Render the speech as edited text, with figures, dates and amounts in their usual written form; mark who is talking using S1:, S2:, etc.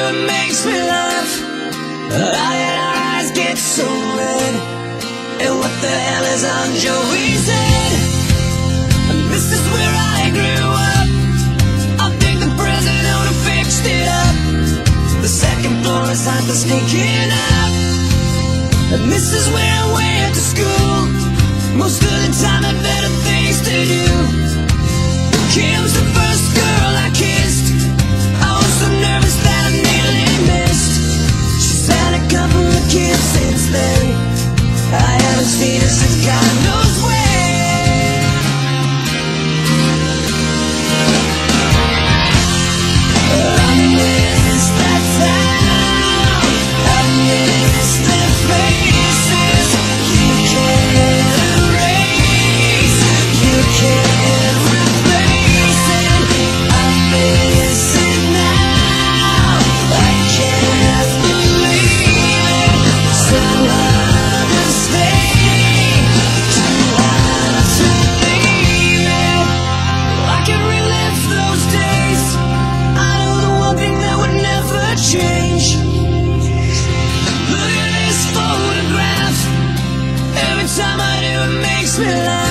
S1: it makes me laugh. How did our eyes get so red? And what the hell is on Joey's head? And this is where I grew up. I think the president who fixed it up. The second floor is hot for sneaking up. And this is where I went to school. Most of the time I had better things to do. Kim's the first girl I kissed. I was so nervous that I nearly missed. She's had a couple of kids since then. I haven't seen her since God knows when. I miss that town. I miss their faces. You can't erase. You can't replace it. I miss it now. I can't believe it. So understand to have to leave it. I can relive those days. I know the one thing that would never change. Look at this photograph. Every time I do, it makes me laugh.